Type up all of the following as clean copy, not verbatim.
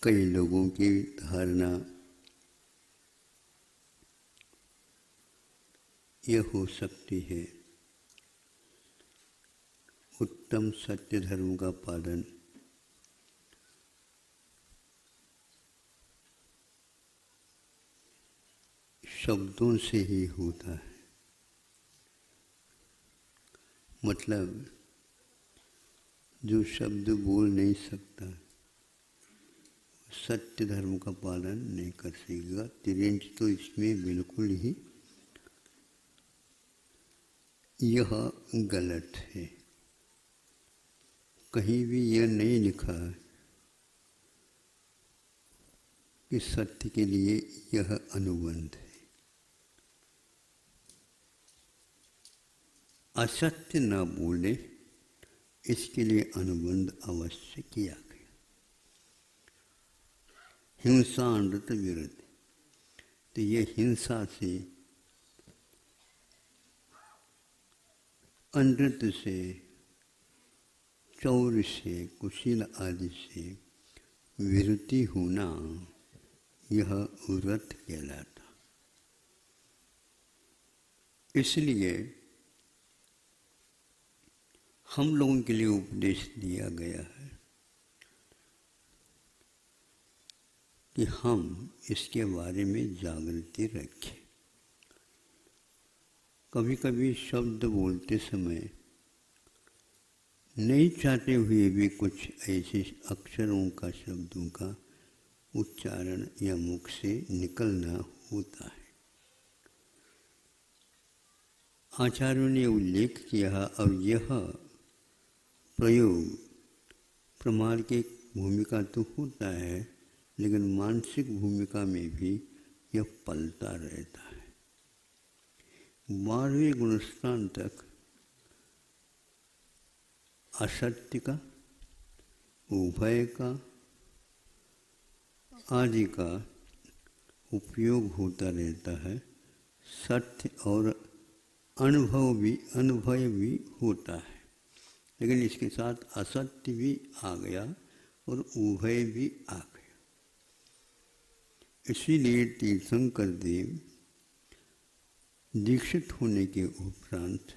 कई लोगों की धारणा यह हो सकती है, उत्तम सत्य धर्म का पालन शब्दों से ही होता है। मतलब जो शब्द बोल नहीं सकता सत्य धर्म का पालन नहीं कर सकेगा। तिरंज तो इसमें बिल्कुल ही यह गलत है। कहीं भी यह नहीं लिखा कि सत्य के लिए यह अनुबंध है। असत्य न बोले इसके लिए अनुबंध अवश्य किया गया। हिंसा अनृत विरुद्ध, तो ये हिंसा से, अनृत से, चौर से, कुशील आदि से विरति होना यह व्रत कहलाता। इसलिए हम लोगों के लिए उपदेश दिया गया है कि हम इसके बारे में जागृति रखें। कभी कभी शब्द बोलते समय नहीं चाहते हुए भी कुछ ऐसे अक्षरों का, शब्दों का उच्चारण या मुख से निकलना होता है। आचार्यों ने उल्लेख किया और यह प्रयोग प्रमाण की भूमिका तो होता है, लेकिन मानसिक भूमिका में भी यह पलता रहता है। 12वें गुणस्थान तक असत्य का, उभय का आदि का उपयोग होता रहता है। सत्य और अनुभव भी होता है, लेकिन इसके साथ असत्य भी आ गया और उभय भी आ गया। इसीलिए तीर्थंकर देव दीक्षित होने के उपरांत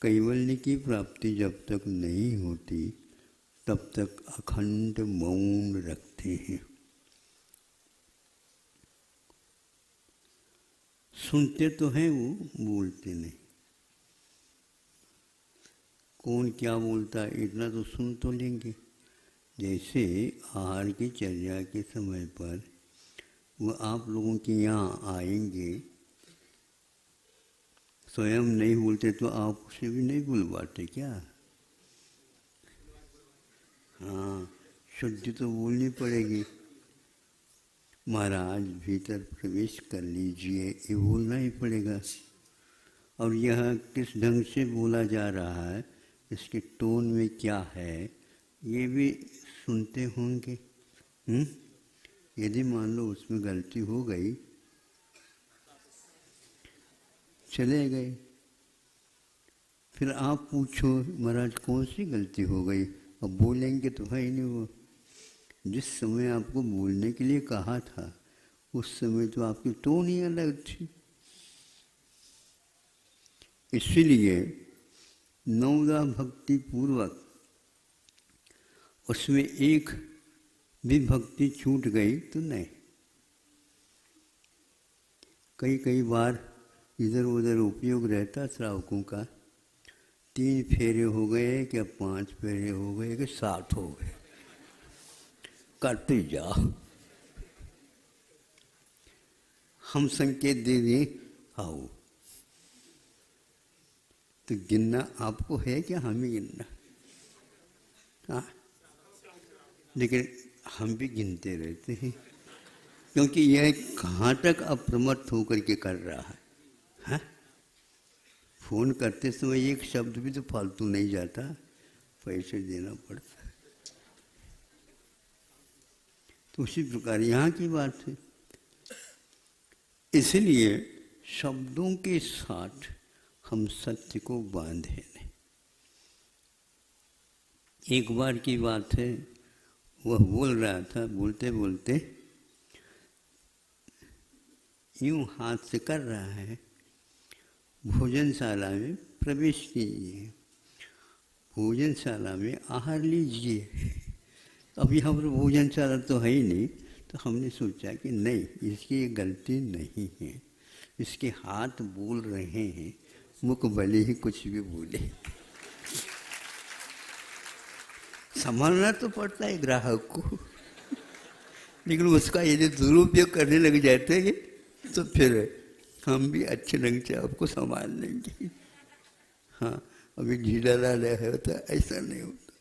कैवल्य की प्राप्ति जब तक नहीं होती तब तक अखंड मौन रखते हैं। सुनते तो हैं, वो बोलते नहीं। कौन क्या बोलता है इतना तो सुन तो लेंगे। जैसे आहार की चर्या के समय पर वो आप लोगों के यहाँ आएंगे, स्वयं नहीं बोलते तो आप उसे भी नहीं बुलवाते क्या? हाँ, शुद्ध तो बोलनी पड़ेगी। महाराज भीतर प्रवेश कर लीजिए, ये बोलना ही पड़ेगा। और यह किस ढंग से बोला जा रहा है, इसके टोन में क्या है, ये भी सुनते होंगे। यदि मान लो उसमें गलती हो गई, चले गए, फिर आप पूछो महाराज कौन सी गलती हो गई, अब बोलेंगे तो है ही नहीं। वो जिस समय आपको बोलने के लिए कहा था उस समय तो आपकी टोन ही अलग थी। इसीलिए नवदा भक्ति पूर्वक उसमें एक भी भक्ति छूट गई तो नहीं। कई बार इधर उधर उपयोग रहता श्रावकों का, 3 फेरे हो गए कि 5 फेरे हो गए कि 7 हो गए, करते जाओ। हम संकेत दे दें आओ, तो गिनना आपको है क्या, हम ही गिनना? हाँ, लेकिन हम भी गिनते रहते हैं, क्योंकि यह कहाँ तक अप्रमत्त होकर के कर रहा है। हाँ? फोन करते समय एक शब्द भी तो फालतू नहीं जाता, पैसे देना पड़ता है। तो उसी प्रकार यहाँ की बात है। इसलिए शब्दों के साथ हम सत्य को बांधे नहीं। एक बार की बात है, वह बोल रहा था, बोलते बोलते यूं हाथ से कर रहा है, भोजनशाला में प्रवेश कीजिए, भोजनशाला में आहार लीजिए। अब यहाँ पर भोजनशाला तो है ही नहीं, तो हमने सोचा कि नहीं, इसकी ये गलती नहीं है, इसके हाथ बोल रहे हैं, मुख भले ही कुछ भी बोले, संभालना तो पड़ता है ग्राहक को। लेकिन उसका यदि दुरुपयोग करने लग जाते हैं तो फिर हम भी अच्छे ढंग से आपको संभाल लेंगे। हाँ, अभी ढीला डाला है तो ऐसा नहीं होता।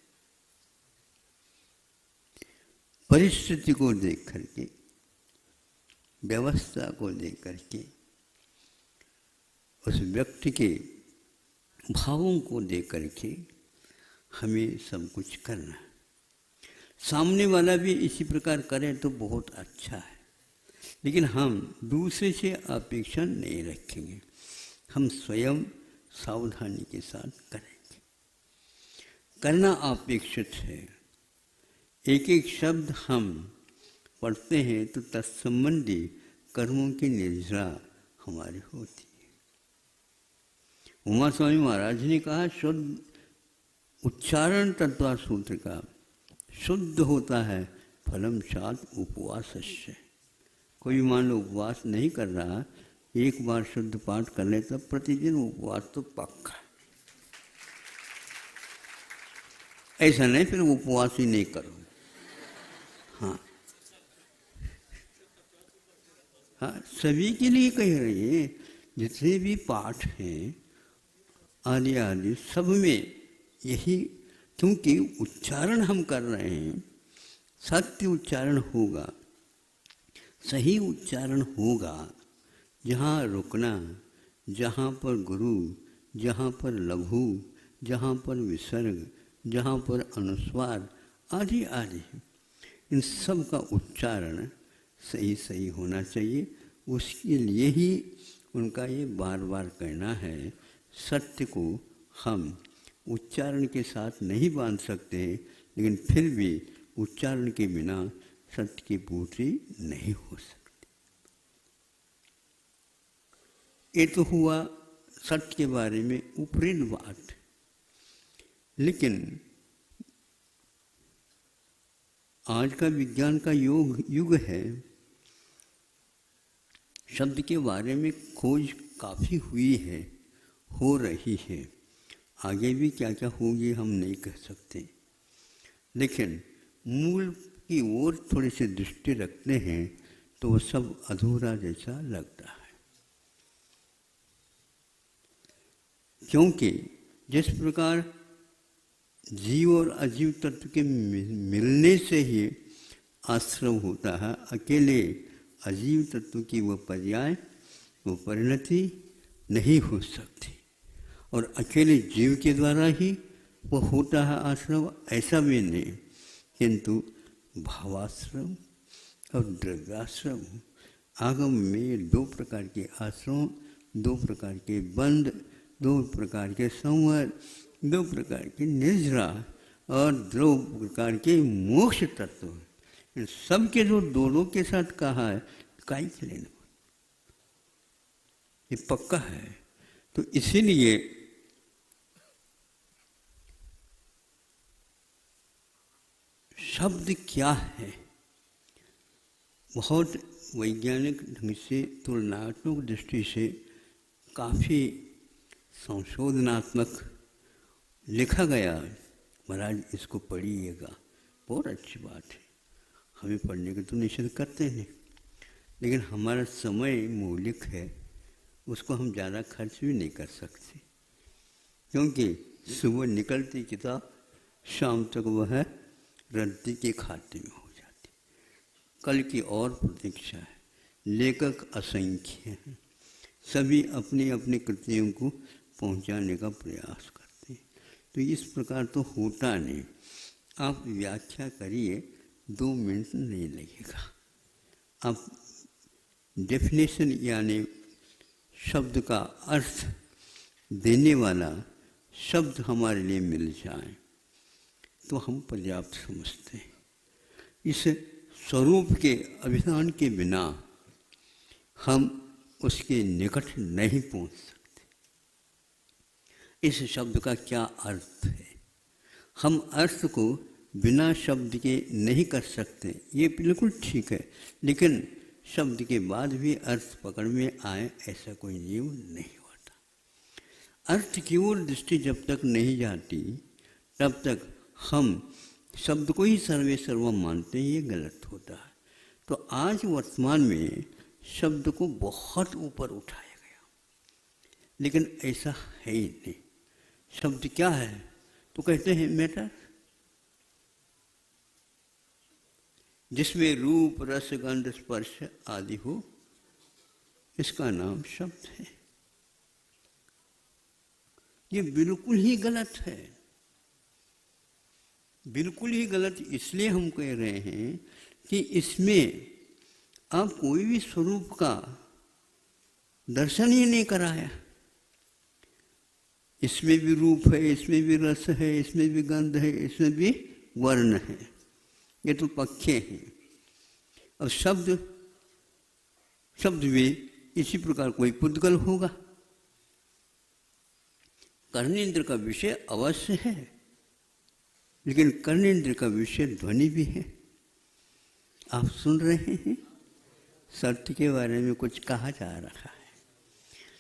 परिस्थिति को देख करके, व्यवस्था को देख करके, उस व्यक्ति के भावों को देख करके हमें सब कुछ करना है। सामने वाला भी इसी प्रकार करे तो बहुत अच्छा है, लेकिन हम दूसरे से अपेक्षा नहीं रखेंगे, हम स्वयं सावधानी के साथ करेंगे। करना अपेक्षित है। एक एक शब्द हम पढ़ते हैं तो तत्संबंधी कर्मों की निर्जरा हमारी होती है। उमा स्वामी महाराज ने कहा, शुद्ध उच्चारण तत्वा सूत्र का शुद्ध होता है फलम सात उपवास से। कोई मान लो उपवास नहीं कर रहा, एक बार शुद्ध पाठ कर ले तो प्रतिदिन उपवास तो पक्का। ऐसा नहीं फिर उपवास ही नहीं करो। हाँ हाँ, सभी के लिए कह रही है, जितने भी पाठ हैं आदि आदि सब में यही, क्योंकि उच्चारण हम कर रहे हैं, सत्य उच्चारण होगा, सही उच्चारण होगा। जहाँ रुकना, जहाँ पर गुरु, जहाँ पर लघु, जहाँ पर विसर्ग, जहाँ पर अनुस्वार आदि आदि, इन सब का उच्चारण सही सही होना चाहिए। उसके लिए ही उनका ये बार बार कहना है, सत्य को हम उच्चारण के साथ नहीं बांध सकते, लेकिन फिर भी उच्चारण के बिना सत्य की पूर्ति नहीं हो सकती। ये तो हुआ सत्य के बारे में ऊपरी बात। लेकिन आज का विज्ञान का युग है, शब्द के बारे में खोज काफ़ी हुई है, हो रही है। आगे भी क्या क्या होगी हम नहीं कह सकते, लेकिन मूल की ओर थोड़ी सी दृष्टि रखते हैं तो वो सब अधूरा जैसा लगता है। क्योंकि जिस प्रकार जीव और अजीव तत्व के मिलने से ही आश्रम होता है, अकेले अजीव तत्व की वो पर्याय, वो परिणति नहीं हो सकती, और अकेले जीव के द्वारा ही वो होता है आश्रम, ऐसा भी नहीं। किंतु भावाश्रम और द्रव्याश्रम, आगम में दो प्रकार के आश्रम, दो प्रकार के बंध, दो प्रकार के संवर, दो प्रकार के निर्जरा और दो प्रकार के मोक्ष तत्व, इन सब के जो दोनों के साथ कहा है, काई के लेना, ये पक्का है। तो इसीलिए शब्द क्या है, बहुत वैज्ञानिक ढंग से, तुलनात्मक दृष्टि से काफ़ी संशोधनात्मक लिखा गया। महाराज इसको पढ़िएगा, बहुत अच्छी बात है। हमें पढ़ने के तो निषेध करते हैं, लेकिन हमारा समय मौलिक है, उसको हम ज़्यादा खर्च भी नहीं कर सकते, क्योंकि सुबह निकलती किताब शाम तक वह रद्दी के खाते में हो जाती। कल की और प्रतीक्षा है। लेखक असंख्य हैं, सभी अपनी अपनी कृतियों को पहुंचाने का प्रयास करते हैं, तो इस प्रकार तो होता नहीं। आप व्याख्या करिए, 2 मिनट नहीं लगेगा। आप डेफिनेशन यानी शब्द का अर्थ देने वाला शब्द हमारे लिए मिल जाए तो हम पर्याप्त समझते हैं। इस स्वरूप के अभिधान के बिना हम उसके निकट नहीं पहुंच सकते। इस शब्द का क्या अर्थ है? हम अर्थ को बिना शब्द के नहीं कर सकते, ये बिल्कुल ठीक है, लेकिन शब्द के बाद भी अर्थ पकड़ में आए ऐसा कोई नियम नहीं होता। अर्थ की ओर दृष्टि जब तक नहीं जाती तब तक हम शब्द को ही सर्वे सर्वम मानते हैं, ये गलत होता है। तो आज वर्तमान में शब्द को बहुत ऊपर उठाया गया, लेकिन ऐसा है ही नहीं। शब्द क्या है तो कहते हैं मैटर, जिसमें रूप रस गंध स्पर्श आदि हो, इसका नाम शब्द है। ये बिल्कुल ही गलत है, बिल्कुल ही गलत। इसलिए हम कह रहे हैं कि इसमें आप कोई भी स्वरूप का दर्शन ही नहीं कराया। इसमें भी रूप है, इसमें भी रस है, इसमें भी गंध है, इसमें भी वर्ण है, ये तो पक्के हैं। और शब्द भी इसी प्रकार कोई पुद्गल होगा। कर्णेंद्र का विषय अवश्य है, लेकिन कर्णेंद्र का विषय ध्वनि भी है। आप सुन रहे हैं, सत्य के बारे में कुछ कहा जा रहा है,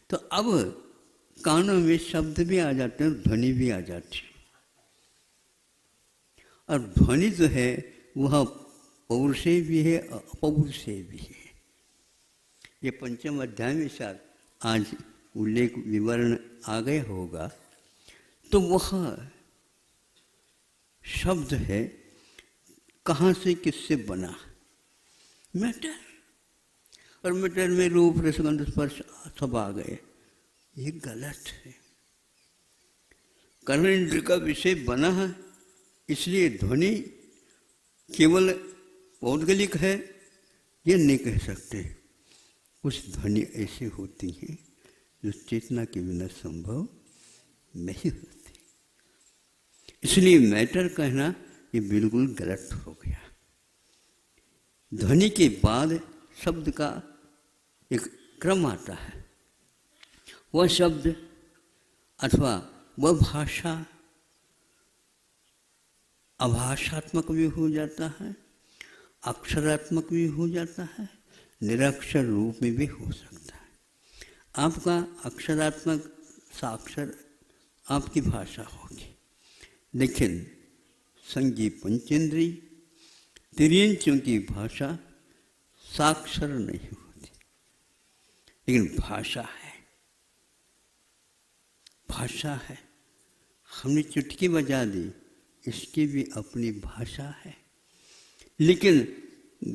तो अब कानों में शब्द भी आ जाते हैं, ध्वनि भी आ जाती है। और ध्वनि जो है वह पौरुषे भी है, अपौरुषे भी है। ये पंचम अध्याय में शायद आज उल्लेख विवरण आ गया होगा। तो वह शब्द है कहाँ से किससे बना, मैटर। और मैटर में रूप रसगंध स्पर्श सब आ गए, ये गलत है। कर्मेंद्र का विषय बना है, इसलिए ध्वनि केवल पौद्गलिक है ये नहीं कह सकते। कुछ ध्वनि ऐसी होती हैं जो चेतना के बिना संभव नहीं होती। इसलिए मैटर कहना ये बिल्कुल गलत हो गया। ध्वनि के बाद शब्द का एक क्रम आता है। वह शब्द अथवा वह भाषा अभाषात्मक भी हो जाता है, अक्षरात्मक भी हो जाता है, निरक्षर रूप में भी हो सकता है। आपका अक्षरात्मक साक्षर आपकी भाषा होगी, लेकिन संगीत पंचेंद्री तिर्यंचों की भाषा साक्षर नहीं होती, लेकिन भाषा है, भाषा है। हमने चुटकी बजा दी, इसकी भी अपनी भाषा है, लेकिन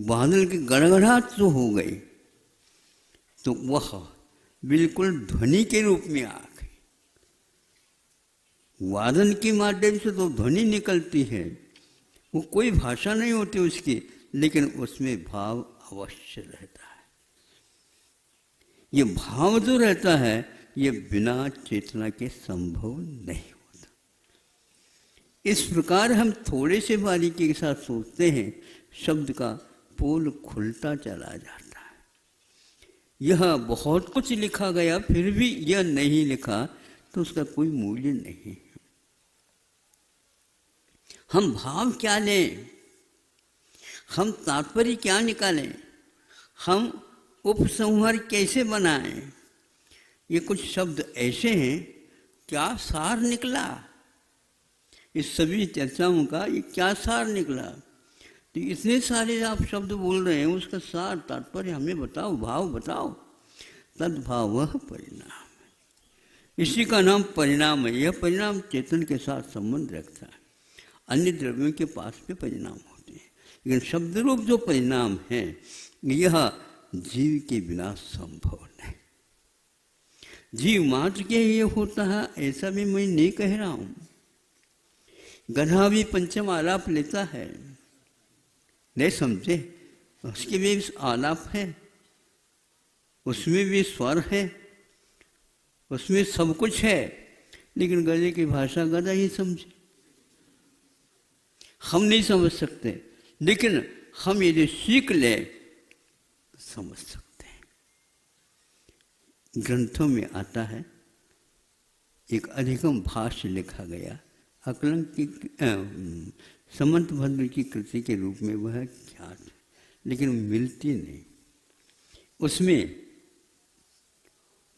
बादल की गड़गड़ाहट जो हो गई तो वह बिल्कुल ध्वनि के रूप में आ गई। वादन के माध्यम से तो ध्वनि निकलती है, वो कोई भाषा नहीं होती उसकी, लेकिन उसमें भाव अवश्य रहता है। ये भाव जो रहता है ये बिना चेतना के संभव नहीं होता। इस प्रकार हम थोड़े से बारीकी के साथ सोचते हैं, शब्द का पोल खुलता चला जाता है। यह बहुत कुछ लिखा गया, फिर भी यह नहीं लिखा तो उसका कोई मूल्य नहीं। हम भाव क्या लें, हम तात्पर्य क्या निकालें, हम उपसंहार कैसे बनाएं? ये कुछ शब्द ऐसे हैं, क्या सार निकला इस सभी चर्चाओं का? ये क्या सार निकला? तो इतने सारे आप शब्द बोल रहे हैं, उसका सार तात्पर्य हमें बताओ, भाव बताओ। तद्भाव परिणाम, इसी का नाम परिणाम है। यह परिणाम चेतन के साथ संबंध रखता है, अन्य द्रव्यों के पास भी परिणाम होते हैं, लेकिन शब्द रूप जो परिणाम है यह जीव के बिना संभव नहीं। जीव मात्र के ये होता है ऐसा भी मैं नहीं कह रहा हूं। गधा भी पंचम आलाप लेता है, नहीं समझे? उसके भी आलाप है, उसमें भी स्वर है, उसमें सब कुछ है, लेकिन गधे की भाषा गधा ही समझे। हम नहीं समझ सकते, लेकिन हम यदि सीख ले समझ सकते हैं। ग्रंथों में आता है, एक अधिगम भाष्य लिखा गया अकलंक की समंत भद्र की कृति के रूप में, वह ख्यात है लेकिन मिलती नहीं। उसमें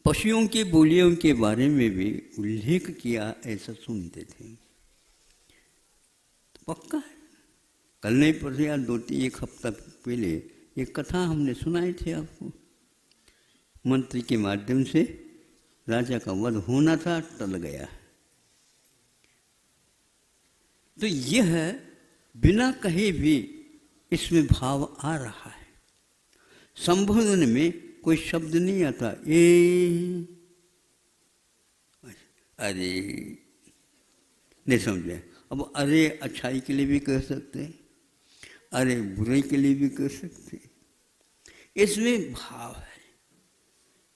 पशुओं की बोलियों के बारे में भी उल्लेख किया, ऐसा सुनते थे। तो पक्का है, कल नहीं परसों या 1 हफ्ता पहले एक कथा हमने सुनाई थी आपको। मंत्री के माध्यम से राजा का वध होना था, टल गया। तो यह बिना कहे भी इसमें भाव आ रहा है। संबोधन में कोई शब्द नहीं आता, अरे नहीं समझे। अब अरे अच्छाई के लिए भी कह सकते हैं, अरे बुराई के लिए भी कह सकते हैं, इसमें भाव है।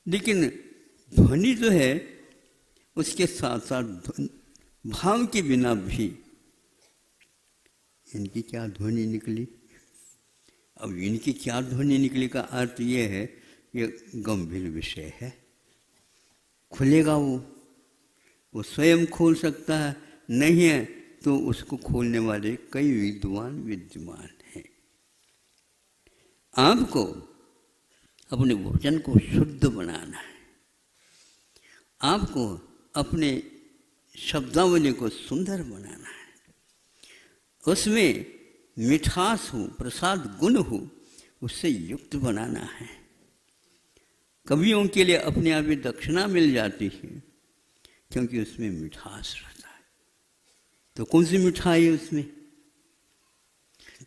लेकिन ध्वनि जो है उसके साथ साथ भाव के बिना भी इनकी क्या ध्वनि निकली। अब इनकी क्या ध्वनि निकली का अर्थ ये है, ये गंभीर विषय है। खुलेगा वो स्वयं खोल सकता है, नहीं है तो उसको खोलने वाले कई विद्वान विद्यमान हैं। आपको अपने वचन को शुद्ध बनाना है, आपको अपने शब्दावली को सुंदर बनाना है, उसमें मिठास हो, प्रसाद गुण हो, उससे युक्त बनाना है। कवियों के लिए अपने आप ही दक्षिणा मिल जाती है क्योंकि उसमें मिठास रहता है। तो कौन सी मिठाई है उसमें?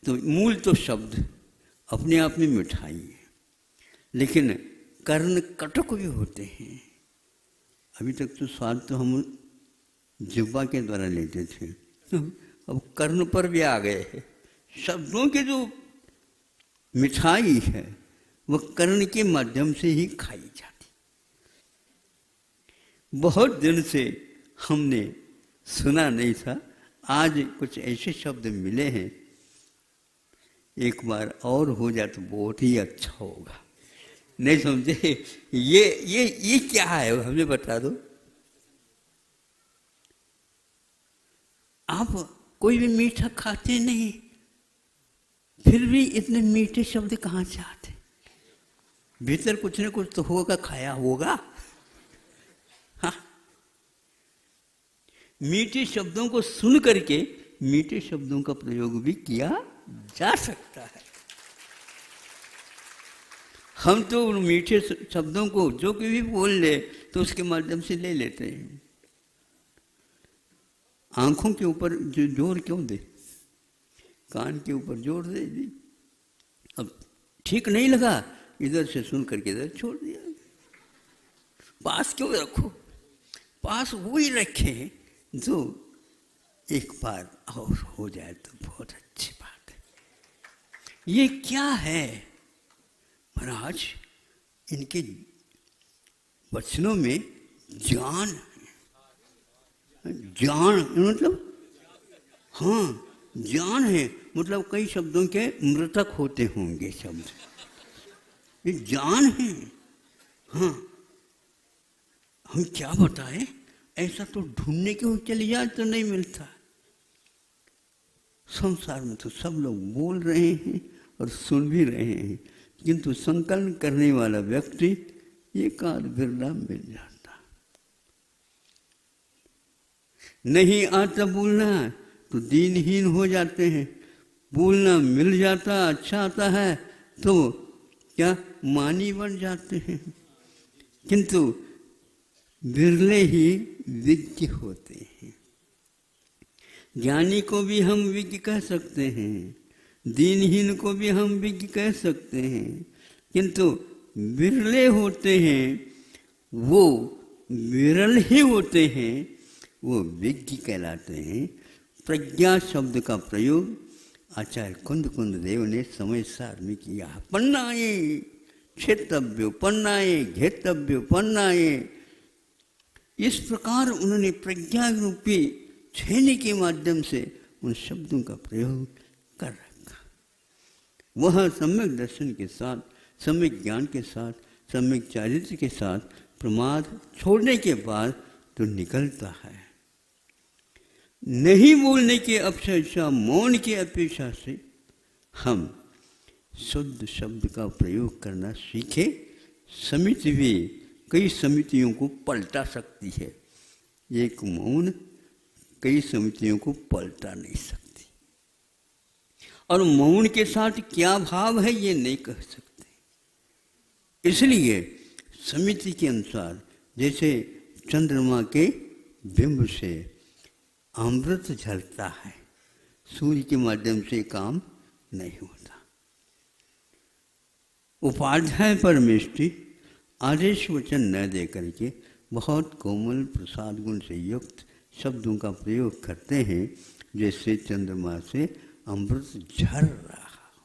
तो मूल तो शब्द अपने आप में मिठाई है, लेकिन कर्ण कटक भी होते हैं। अभी तक तो स्वाद तो हम जिह्वा के द्वारा लेते थे, अब कर्ण पर भी आ गए हैं। शब्दों की जो मिठाई है वह कर्ण के माध्यम से ही खाई जाती। बहुत दिन से हमने सुना नहीं था, आज कुछ ऐसे शब्द मिले हैं, एक बार और हो जाए तो बहुत ही अच्छा होगा। नहीं समझे? ये क्या है, हमें बता दो। आप कोई भी मीठा खाते नहीं, फिर भी इतने मीठे शब्द कहाँ से आते? भीतर कुछ न कुछ तो होगा, खाया होगा। हाँ, मीठे शब्दों को सुन करके मीठे शब्दों का प्रयोग भी किया जा सकता है। हम तो मीठे शब्दों को जो कि भी बोल ले तो उसके माध्यम से ले लेते हैं। आंखों के ऊपर जो जोर क्यों दे, कान के ऊपर जोर दे दी। अब ठीक नहीं लगा, इधर से सुन करके इधर छोड़ दिया। पास क्यों रखो? पास वही रखे जो एक बार और हो जाए तो बहुत अच्छी बात है। ये क्या है महाराज? इनके वचनों में जान है। जान मतलब, हाँ जान है, मतलब कई शब्दों के मृतक होते होंगे शब्द, ये जान है। हाँ, हम क्या बताएं, ऐसा तो ढूंढने के हो चले जाए तो नहीं मिलता। संसार में तो सब लोग बोल रहे हैं और सुन भी रहे हैं, किंतु संकलन करने वाला व्यक्ति एकाध बिरला मिल जाता। नहीं आता बोलना तो दीनहीन हो जाते हैं, बोलना मिल जाता, अच्छा आता है तो क्या मानी बन जाते हैं। किंतु बिरले ही विज्ञ होते हैं। ज्ञानी को भी हम विज्ञ कह सकते हैं, दीनहीन को भी हम विज्ञ कह सकते हैं, किंतु बिरले होते हैं, वो विरल ही होते हैं, वो विज्ञ कहलाते हैं। प्रज्ञा शब्द का प्रयोग आचार्य कुंद कुंद देव ने समय सार में किया। पन्नाए क्षेत्रव्यो, पन्नाए घेतव्यो, पन्नाए, इस प्रकार उन्होंने प्रज्ञा रूपी छेनी के माध्यम से उन शब्दों का प्रयोग कर रखा। वह सम्यक दर्शन के साथ, सम्यक ज्ञान के साथ, सम्यक चारित्र के साथ प्रमाद छोड़ने के बाद तो निकलता है। नहीं बोलने की अपेक्षा, मौन की अपेक्षा से हम शुद्ध शब्द का प्रयोग करना सीखे। समिति भी कई समितियों को पलटा सकती है, एक मौन कई समितियों को पलटा नहीं सकती। और मौन के साथ क्या भाव है ये नहीं कह सकते। इसलिए समिति के अनुसार जैसे चंद्रमा के बिंब से अमृत झलता है, सूर्य के माध्यम से काम नहीं होता। उपाध्याय परमेष्टि आदेश वचन न दे करके बहुत कोमल प्रसाद गुण से युक्त शब्दों का प्रयोग करते हैं, जैसे चंद्रमा से अमृत झर रहा हो।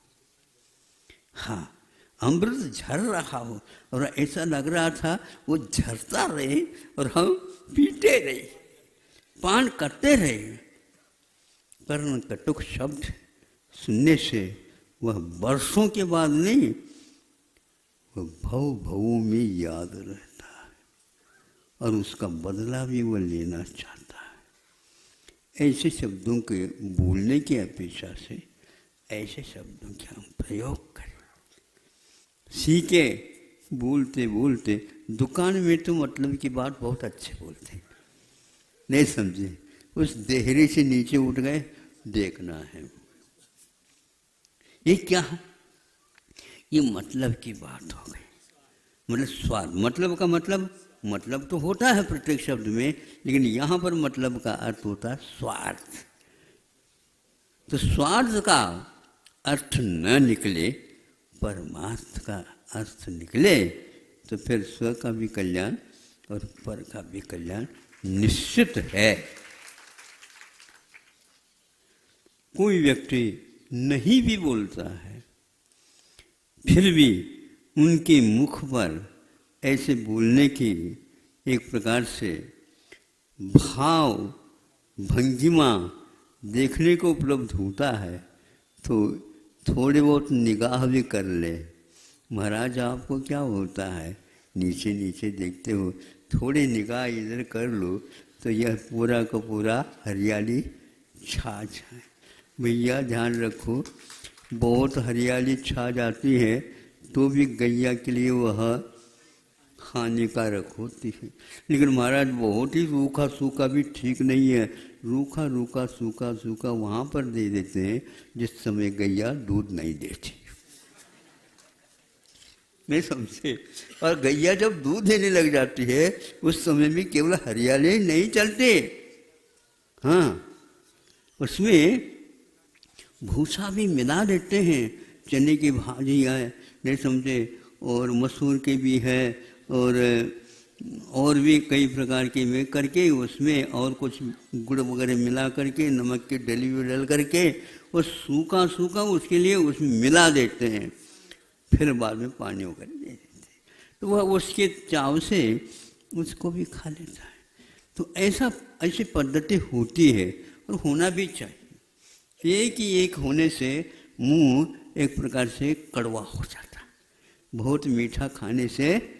हाँ, अमृत झर रहा हो और ऐसा लग रहा था वो झरता रहे और हम पीते रहे, पान करते रहे। कर्ण कटुक शब्द सुनने से वह वर्षों के बाद नहीं, वह भव भवों में याद रहता है और उसका बदला भी वह लेना चाहता है। ऐसे शब्दों के बोलने की अपेक्षा से ऐसे शब्दों के हम प्रयोग करें। सीखे बोलते बोलते, दुकान में तो मतलब की बात बहुत अच्छे बोलते हैं, नहीं समझे, उस देहरे से नीचे उठ गए, देखना है ये क्या है, ये मतलब की बात हो गई। मतलब स्वार्थ, मतलब का मतलब तो होता है प्रत्येक शब्द में, लेकिन यहाँ पर मतलब का अर्थ होता है स्वार्थ। तो स्वार्थ का अर्थ न निकले, परमार्थ का अर्थ निकले, तो फिर स्व का भी कल्याण और पर का भी कल्याण निश्चित है। कोई व्यक्ति नहीं भी बोलता है, फिर भी उनके मुख पर ऐसे बोलने की एक प्रकार से भाव भंगिमा देखने को उपलब्ध होता है, तो थोड़े बहुत निगाह भी कर ले। महाराज आपको क्या होता है, नीचे नीचे देखते हो, थोड़े निगाह इधर कर लो तो यह पूरा का पूरा हरियाली छा जाए। भैया ध्यान रखो, बहुत हरियाली छा जाती है तो भी गैया के लिए वह हानिकारक होती है। लेकिन महाराज बहुत ही रूखा सूखा भी ठीक नहीं है, रूखा रूखा सूखा सूखा वहाँ पर दे देते हैं जिस समय गैया दूध नहीं देती। नहीं समझे। और गैया जब दूध देने लग जाती है उस समय भी केवल हरियाली नहीं चलते, हाँ उसमें भूसा भी मिला देते हैं। चने की भाजी है, नहीं समझे, और मसूर की भी है, और भी कई प्रकार के में करके उसमें और कुछ गुड़ वगैरह मिला करके, नमक की डली भी डाल करके वो सूखा सूखा उसके लिए उसमें मिला देते हैं, फिर बाद में पानी वगैरह दे देते हैं, तो वह उसके चाव से उसको भी खा लेता है। तो ऐसी पद्धति होती है और होना भी चाहिए। एक ही एक होने से मुंह एक प्रकार से कड़वा हो जाता है। बहुत मीठा खाने से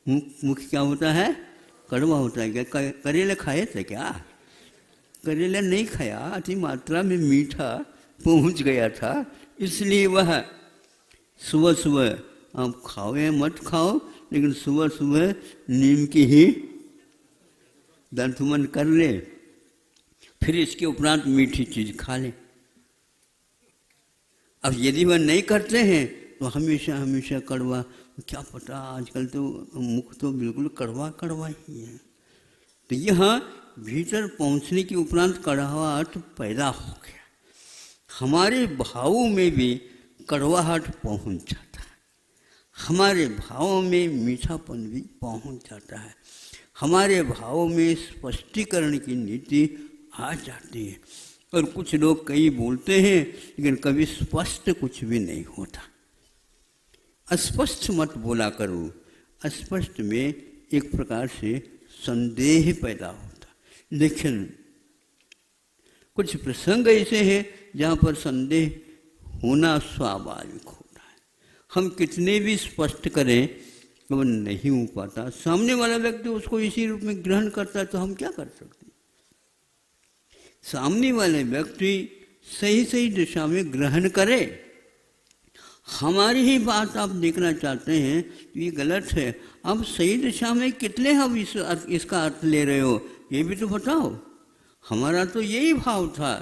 मुख क्या होता है, कड़वा होता है। क्या करेला खाए थे क्या? करेला नहीं खाया, अति मात्रा में मीठा पहुंच गया था, इसलिए वह सुबह सुबह आप खाओ या मत खाओ, लेकिन सुबह सुबह नीम की ही दंतमन कर ले, फिर इसके उपरांत मीठी चीज खा ले। अब यदि वह नहीं करते हैं तो हमेशा हमेशा कड़वा, क्या पता आजकल तो मुख तो बिल्कुल कड़वा कड़वा ही है। तो यह भीतर पहुंचने के उपरांत कड़वाहट पैदा हो गया, हमारे भावों में भी कड़वाहट पहुंच जाता है, हमारे भावों में मीठापन भी पहुंच जाता है, हमारे भावों में स्पष्टीकरण की नीति आ जाती है। और कुछ लोग कई बोलते हैं लेकिन कभी स्पष्ट कुछ भी नहीं होता। अस्पष्ट मत बोला करो, अस्पष्ट में एक प्रकार से संदेह पैदा होता। लेकिन कुछ प्रसंग ऐसे हैं जहाँ पर संदेह होना स्वाभाविक होता है। हम कितने भी स्पष्ट करें तो वो नहीं हो पाता। सामने वाला व्यक्ति उसको इसी रूप में ग्रहण करता है तो हम क्या कर सकते हैं। सामने वाले व्यक्ति सही सही दिशा में ग्रहण करे। हमारी ही बात आप देखना चाहते हैं तो ये गलत है। आप सही दिशा में कितने हम इसका अर्थ ले रहे हो ये भी तो बताओ। हमारा तो यही भाव था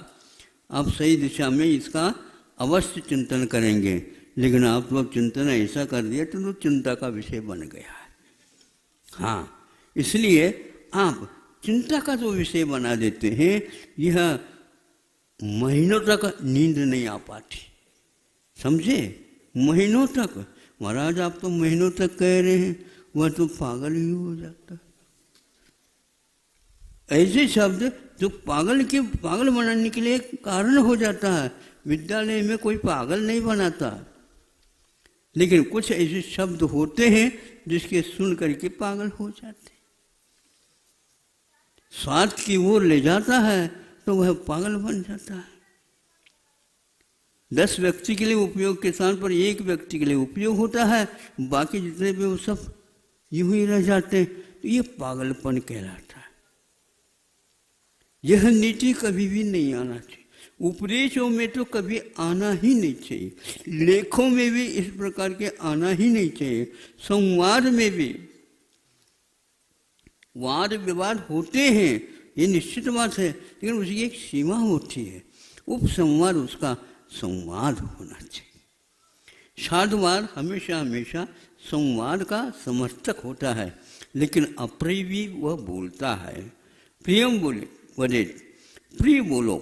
आप सही दिशा में इसका अवश्य चिंतन करेंगे, लेकिन आप लोग चिंतन ऐसा कर दिया तो चिंता का विषय बन गया है। हाँ, इसलिए आप चिंता का जो विषय बना देते हैं, यह महीनों तक नींद नहीं आ पाती, समझे। महीनों तक, महाराज आप तो महीनों तक कह रहे हैं, वह तो पागल ही हो जाता। ऐसे शब्द जो पागल बनाने के लिए कारण हो जाता है। विद्यालय में कोई पागल नहीं बनाता, लेकिन कुछ ऐसे शब्द होते हैं जिसके सुन करके पागल हो जाते। स्वार्थ की ओर ले जाता है तो वह पागल बन जाता है। 10 व्यक्ति के लिए उपयोग के स्थान पर 1 व्यक्ति के लिए उपयोग होता है, बाकी जितने भी वो सब यूं ही रह जाते हैं, तो ये पागलपन कहलाता है। यह नीति कभी भी नहीं आना चाहिए। उपदेशों में तो कभी आना ही नहीं चाहिए, लेखों में भी इस प्रकार के आना ही नहीं चाहिए। संवाद में भी वाद विवाद होते हैं, ये निश्चित बात है, लेकिन उसकी एक सीमा होती है। उपसंवाद उसका संवाद होना चाहिए। साधुवाद हमेशा हमेशा संवाद का समर्थक होता है, लेकिन अप्रिय भी वह बोलता है। प्रियम बोले वदे, प्रिय बोलो।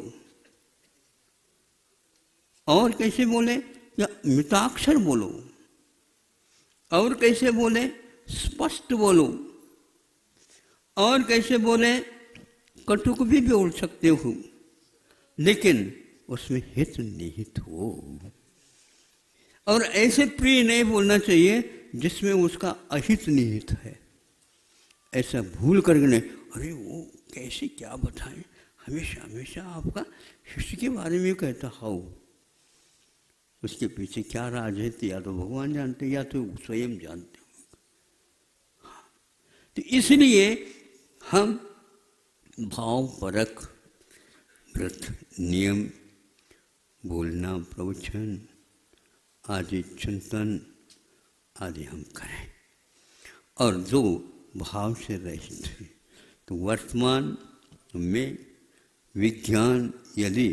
और कैसे बोले, या मिताक्षर बोलो। और कैसे बोले, स्पष्ट बोलो। और कैसे बोले, कटुक भी बोल सकते हो, लेकिन उसमें हित निहित हो। और ऐसे प्रिय नहीं बोलना चाहिए जिसमें उसका अहित निहित है। ऐसा भूल करके नहीं, अरे वो कैसे क्या बताएं, हमेशा हमेशा आपका शिष्य के बारे में कहता हो, उसके पीछे क्या राज है तो या तो भगवान जानते या तो स्वयं जानते हो। तो इसलिए हम भावपरक व्रत नियम, बोलना, प्रवचन आदि चिंतन आदि हम करें, और जो भाव से रहित है। तो वर्तमान में विज्ञान यदि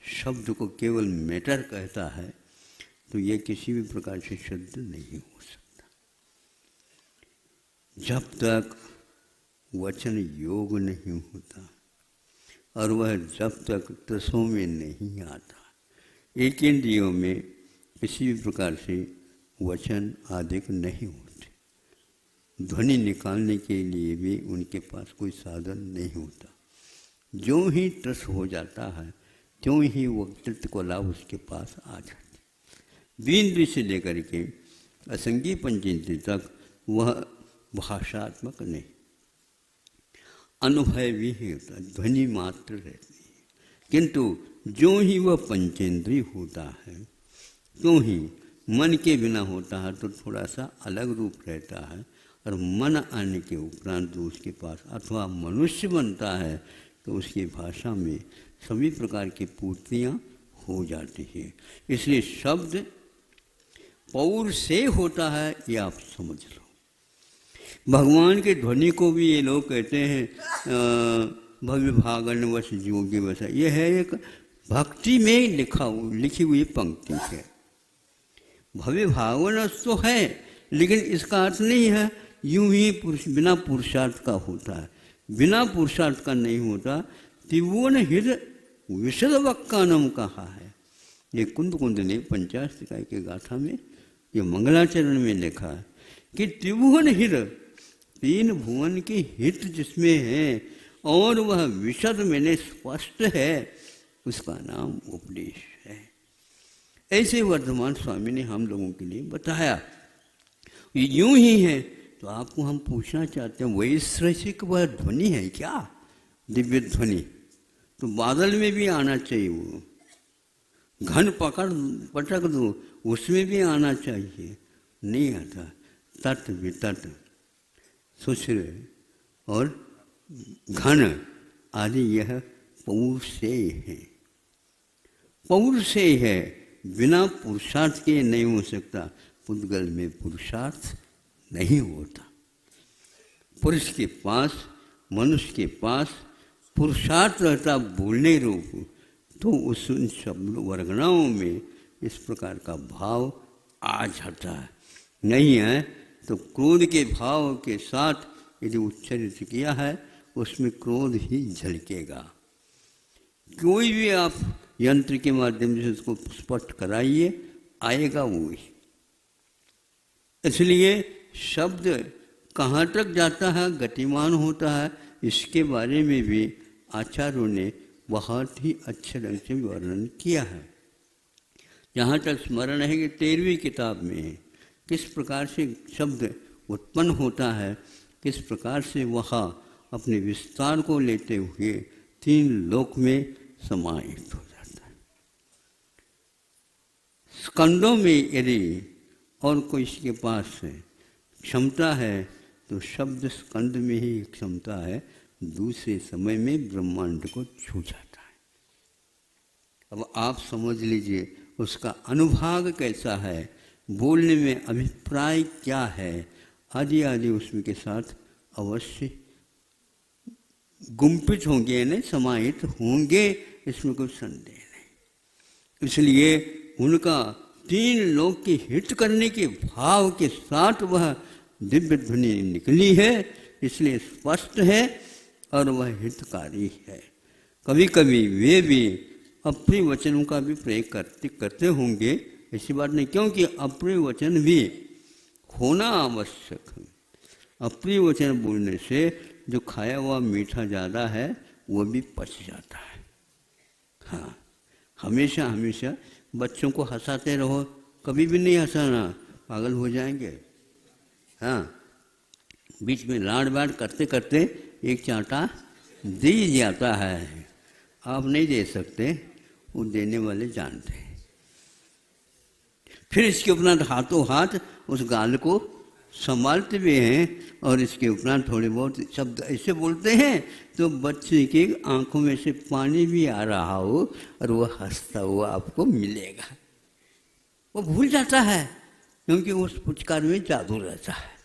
शब्द को केवल मैटर कहता है तो यह किसी भी प्रकार से शुद्ध नहीं हो सकता। जब तक वचन योग नहीं होता और वह जब तक रसों में नहीं आता, एक इंद्रियों में किसी भी प्रकार से वचन आदि नहीं होते। ध्वनि निकालने के लिए भी उनके पास कोई साधन नहीं होता। जो ही रस हो जाता है त्यों ही वक्तृत्व को लाभ उसके पास आ जाते। द्विंद्रिय से लेकर के असंगी पंचेंद्रिय तक वह भाषात्मक नहीं, अनुभव भी होता है, ध्वनि मात्र रहती है। किंतु जो ही वह पंचेंद्रिय होता है तो ही मन के बिना होता है तो थोड़ा सा अलग रूप रहता है, और मन आने के उपरांत जो उसके पास अथवा मनुष्य बनता है तो उसकी भाषा में सभी प्रकार की पूर्तियाँ हो जाती हैं। इसलिए शब्द पौर से होता है, ये आप समझ लो। भगवान के ध्वनि को भी ये लोग कहते हैं भव्य भागन वश जोगी वश। ये है एक भक्ति में लिखी हुई पंक्ति है। भव्य भागन तो है, लेकिन इसका अर्थ नहीं है यूं ही बिना पुरुषार्थ का होता है। बिना पुरुषार्थ का नहीं होता। त्रिभुवन हृदय विशद वक्कानम कहा है। ये कुंद ने पंचाशतिकाय के गाथा में, ये मंगलाचरण में लिखा है कि त्रिभुवन हृदय, 3 भुवन के हित जिसमें है और वह विशद मैंने स्पष्ट है, उसका नाम उपदेश है। ऐसे वर्धमान स्वामी ने हम लोगों के लिए बताया। ये यूं ही है तो आपको हम पूछना चाहते हैं, वैश्रसिक वह ध्वनि है क्या? दिव्य ध्वनि तो बादल में भी आना चाहिए। वो घन पटक दो, उसमें भी आना चाहिए, नहीं आता। तट वितट सुश्र और घन आदि यह पौरुषेय है। पौरुषेय है, बिना पुरुषार्थ के नहीं हो सकता। पुद्गल में पुरुषार्थ नहीं होता। पुरुष के पास, मनुष्य के पास पुरुषार्थ रहता बोलने रूप, तो उस शब्द वर्गनाओं में इस प्रकार का भाव आ जाता है। नहीं है तो क्रोध के भाव के साथ यदि उच्चारित किया है, उसमें क्रोध ही झलकेगा। कोई भी आप यंत्र के माध्यम से उसको स्पष्ट कराइए, आएगा वही। इसलिए शब्द कहाँ तक जाता है, गतिमान होता है, इसके बारे में भी आचार्यों ने बहुत ही अच्छे ढंग से वर्णन किया है। जहाँ तक स्मरण है कि 13वीं किताब में किस प्रकार से शब्द उत्पन्न होता है, किस प्रकार से वह अपने विस्तार को लेते हुए 3 लोक में समाहित हो जाता है। स्कंदों में यदि और कोई इसके पास क्षमता है तो शब्द स्कंद में ही क्षमता है, दूसरे समय में ब्रह्मांड को छू जाता है। अब आप समझ लीजिए उसका अनुभाग कैसा है, बोलने में अभिप्राय क्या है, आदि आदि उसमें के साथ अवश्य गुम्फित होंगे, नहीं समाहित होंगे, इसमें कोई संदेह नहीं। इसलिए उनका 3 लोक के हित करने के भाव के साथ वह दिव्य ध्वनि निकली है, इसलिए स्पष्ट है और वह हितकारी है। कभी कभी वे भी अप्रिय वचनों का भी प्रयोग करते होंगे, ऐसी बात नहीं, क्योंकि अप्रिय वचन भी होना आवश्यक है। अप्रिय वचन बोलने से जो खाया हुआ मीठा ज़्यादा है वो भी पच जाता है। हाँ, हमेशा हमेशा बच्चों को हंसाते रहो, कभी भी नहीं हंसाना, पागल हो जाएंगे। हाँ, बीच में लाड़ बाड़ करते करते एक चांटा दे जाता है। आप नहीं दे सकते, वो देने वाले जानते हैं। फिर इसके उपरांत हाथों हाथ उस गाल को संभालते भी हैं, और इसके उपरांत थोड़े बहुत शब्द ऐसे बोलते हैं तो बच्चे की आंखों में से पानी भी आ रहा हो और वह हंसता हुआ आपको मिलेगा। वो भूल जाता है, क्योंकि उस पुचकार में जादू रहता है।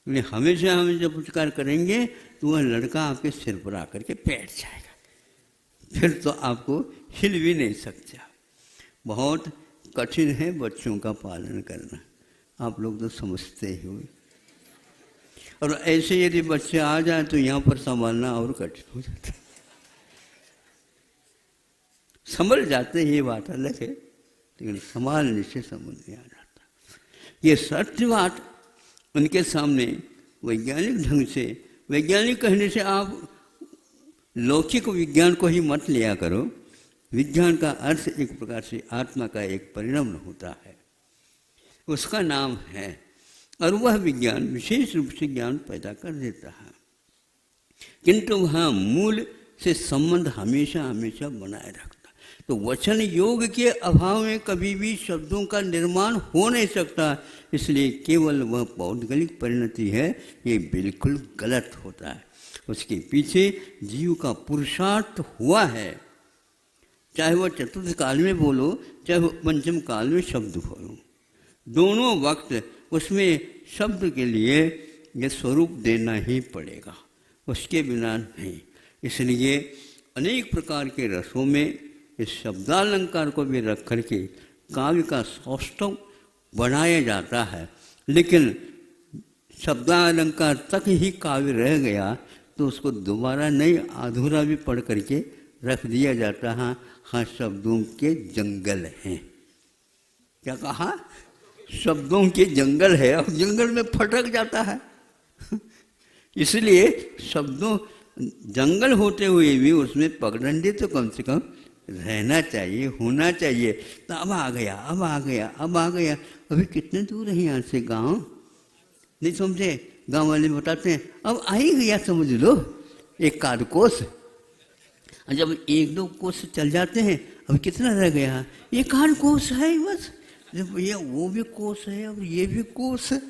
इसलिए हमेशा हमेशा पुचकार करेंगे तो वह लड़का आपके सिर पर आकर के बैठ जाएगा, फिर तो आपको हिल भी नहीं सकता। बहुत कठिन है बच्चों का पालन करना, आप लोग तो समझते ही हो। और ऐसे यदि बच्चे आ जाए तो यहाँ पर संभालना और कठिन हो जाता है। संभल जाते ही बात अलग है, लेकिन संभालने से समझ नहीं आ जाता। ये सत्य बात उनके सामने वैज्ञानिक ढंग से, वैज्ञानिक कहने से आप लौकिक विज्ञान को ही मत लिया करो। विज्ञान का अर्थ एक प्रकार से आत्मा का एक परिणाम होता है, उसका नाम है, और वह विज्ञान विशेष रूप से ज्ञान पैदा कर देता है, किंतु वह मूल से संबंध हमेशा हमेशा बनाए रखता। तो वचन योग के अभाव में कभी भी शब्दों का निर्माण हो नहीं सकता, इसलिए केवल वह पौद्गलिक परिणति है, ये बिल्कुल गलत होता है। उसके पीछे जीव का पुरुषार्थ हुआ है, चाहे वह चतुर्थ काल में बोलो, चाहे वह पंचम काल में शब्द बोलो, दोनों वक्त उसमें शब्द के लिए यह स्वरूप देना ही पड़ेगा, उसके बिना नहीं। इसलिए अनेक प्रकार के रसों में इस शब्दालंकार को भी रख करके काव्य का सौष्ठव बनाया जाता है, लेकिन शब्दालंकार तक ही काव्य रह गया तो उसको दोबारा नहीं, अधूरा भी पढ़ करके रख दिया जाता है। हाँ, शब्दों के जंगल हैं। क्या कहा? शब्दों के जंगल है, और जंगल में फटक जाता है। इसलिए शब्दों जंगल होते हुए भी उसमें पगडंडी तो कम से कम रहना चाहिए, होना चाहिए। तो अब आ गया, अब आ गया, अब आ गया। अभी कितने दूर है यहाँ से गांव? नहीं समझे? गांव वाले बताते हैं अब आ ही गया, समझ लो, एक आध कोस। जब 1-2 कोस चल जाते हैं, अब कितना रह गया? ये कान कोस है बस, भैया वो भी कोस है और ये भी कोस है।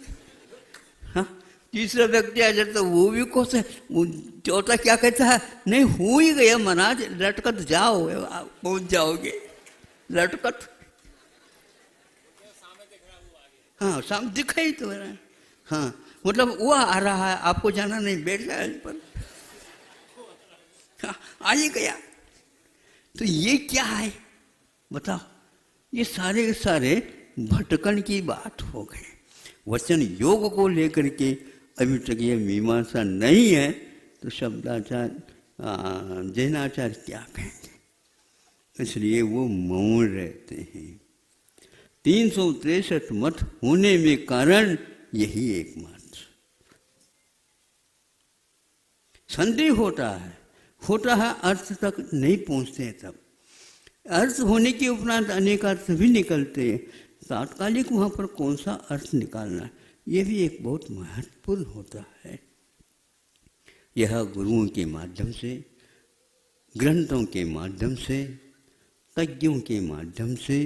हाँ, तीसरा व्यक्ति आ जाता वो भी कोस है। वो चौथा क्या कहता है, नहीं हो ही गया महाराज, लटकत जाओ, आप पहुंच जाओगे लटकत। हाँ सामने दिखाई तो रहा है। हाँ मतलब वो आ रहा है, आपको जाना नहीं, बैठ जाए पर। हाँ, आ ही गया। तो ये क्या है बताओ? ये सारे के सारे भटकन की बात हो गई। वचन योग को लेकर के अभी तक ये मीमांसा नहीं है, तो शब्दाचार जैनाचार क्या कहेंगे? इसलिए वो मौन रहते हैं। 363 मत होने में कारण यही एकमात्र। संदेह होता है अर्थ तक नहीं पहुंचते। तब अर्थ होने के उपरांत अनेक अर्थ भी निकलते हैं। तात्कालिक वहाँ पर कौन सा अर्थ निकालना, ये भी एक बहुत महत्वपूर्ण होता है। यह गुरुओं के माध्यम से, ग्रंथों के माध्यम से, तज्ञों के माध्यम से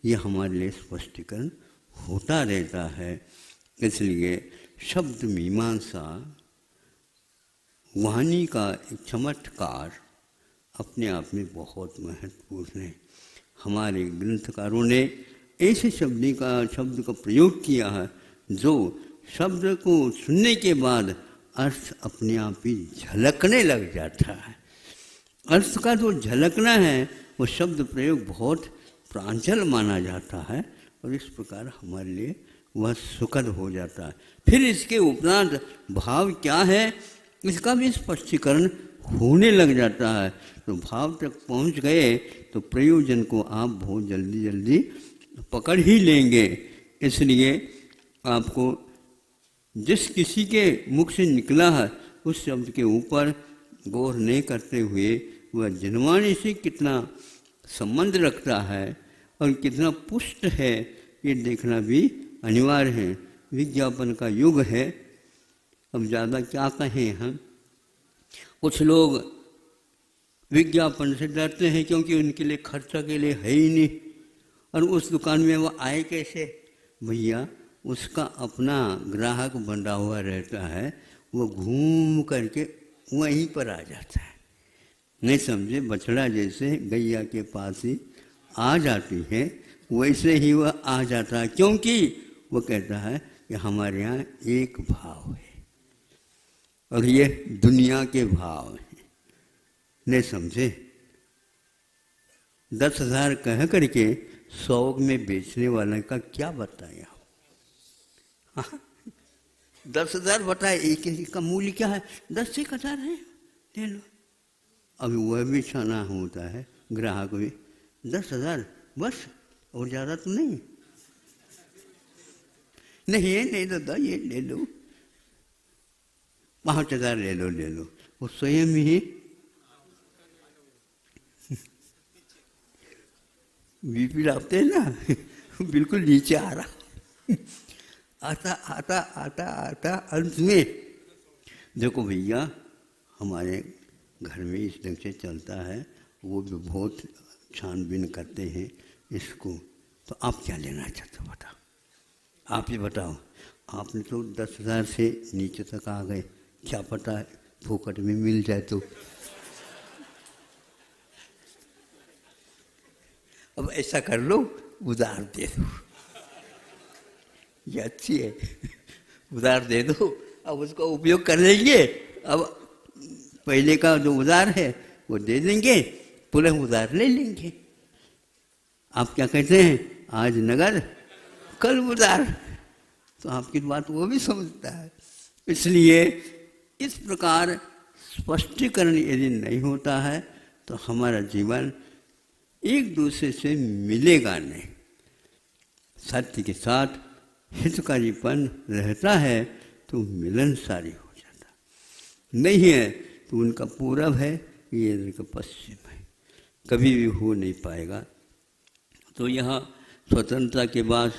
यह हमारे लिए स्पष्टीकरण होता रहता है। इसलिए शब्द मीमांसा वाणी का एक चमत्कार अपने आप में बहुत महत्वपूर्ण है। हमारे ग्रंथकारों ने ऐसे शब्द का प्रयोग किया है जो शब्द को सुनने के बाद अर्थ अपने आप ही झलकने लग जाता है। अर्थ का जो झलकना है वो शब्द प्रयोग बहुत प्रांजल माना जाता है और इस प्रकार हमारे लिए वह सुखद हो जाता है। फिर इसके उपरांत भाव क्या है इसका भी स्पष्टीकरण होने लग जाता है। तो भाव तक पहुंच गए तो प्रयोजन को आप बहुत जल्दी जल्दी पकड़ ही लेंगे। इसलिए आपको जिस किसी के मुख से निकला है उस शब्द के ऊपर गौर नहीं करते हुए वह जनवाणी से कितना संबंध रखता है और कितना पुष्ट है, ये देखना भी अनिवार्य है। विज्ञापन का युग है, अब ज़्यादा क्या कहें हम। कुछ लोग विज्ञापन से डरते हैं क्योंकि उनके लिए खर्चा के लिए है ही नहीं, और उस दुकान में वो आए कैसे? भैया उसका अपना ग्राहक बंधा हुआ रहता है, वो घूम करके वहीं पर आ जाता है। नहीं समझे? बछड़ा जैसे गैया के पास ही आ जाती है वैसे ही वह आ जाता है, क्योंकि वो कहता है कि हमारे यहाँ एक भाव है और ये दुनिया के भाव हैं। नहीं समझे? 10,000 कह करके 100 में बेचने वाले का क्या बताया? 10,000 बताए, एक का मूल्य क्या है? 10,000 है, ले लो। अभी वह भी छाना होता है, ग्राहक भी 10,000 बस, और ज़्यादा तो नहीं। नहीं ये नहीं दादा, ये ले लो, 5,000 ले लो। वो स्वयं ही बीपी लाते हैं ना, बिल्कुल नीचे आ रहा। आता आता आता आता अंत में देखो भैया, हमारे घर में इस ढंग से चलता है, वो भी बहुत छानबीन करते हैं इसको। तो आप क्या लेना चाहते हो बताओ? आप ही बताओ। आपने तो 10,000 से नीचे तक आ गए, क्या पता है फोकट में मिल जाए तो। अब ऐसा कर लो, उधार दे दो, ये अच्छी है, उधार दे दो, अब उसका उपयोग कर लेंगे। अब पहले का जो उधार है वो दे देंगे, पुनः उधार ले लेंगे। आप क्या कहते हैं? आज नगद कल उधार। तो आपकी बात वो भी समझता है। इसलिए इस प्रकार स्पष्टीकरण यदि नहीं होता है तो हमारा जीवन एक दूसरे से मिलेगा नहीं। सत्य के साथ हितकारीपन रहता है तो मिलनसारी हो जाता, नहीं है तो उनका पूरब है, ये इनका पश्चिम है, कभी भी हो नहीं पाएगा। तो यहाँ स्वतंत्रता के बाद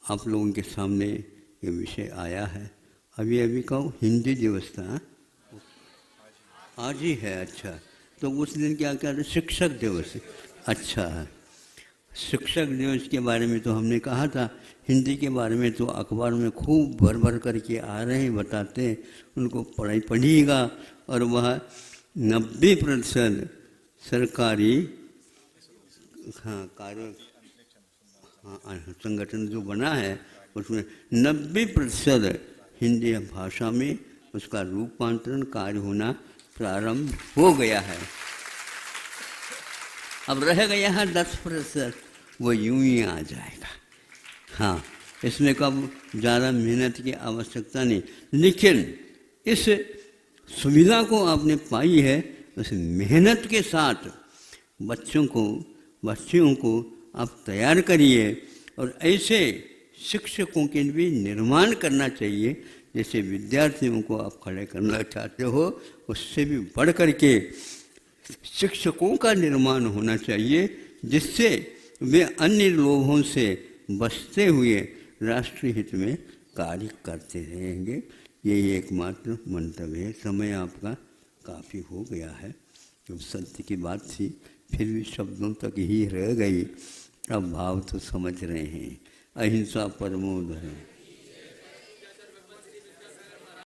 आप लोगों के सामने ये विषय आया है। अभी कहो हिंदी दिवस था, आज ही है। अच्छा, तो उस दिन क्या क्या था? शिक्षक दिवस। अच्छा है। शिक्षक दिवस के बारे में तो हमने कहा था, हिंदी के बारे में तो अखबार में खूब भर भर करके आ रहे हैं, बताते हैं, उनको पढ़िएगा। और वह 90% सरकारी कार्य संगठन जो बना है उसमें 90% हिंदी भाषा में उसका रूपांतरण कार्य होना प्रारंभ हो गया है। अब रह गया है 10%, वो यूं ही आ जाएगा। हाँ, इसमें कब ज़्यादा मेहनत की आवश्यकता नहीं, लेकिन इस सुविधा को आपने पाई है, उस मेहनत के साथ बच्चियों को आप तैयार करिए। और ऐसे शिक्षकों के भी निर्माण करना चाहिए, जैसे विद्यार्थियों को आप खड़े करना चाहते हो, उससे भी बढ़ कर के शिक्षकों का निर्माण होना चाहिए, जिससे वे अन्य लोगों से बचते हुए राष्ट्रीय हित में कार्य करते रहेंगे। यही एकमात्र मंतव्य है। समय आपका काफ़ी हो गया है, जो सत्य की बात थी फिर भी शब्दों तक ही रह गई। अब भाव तो समझ रहे हैं। अहिंसा परमो धर्म।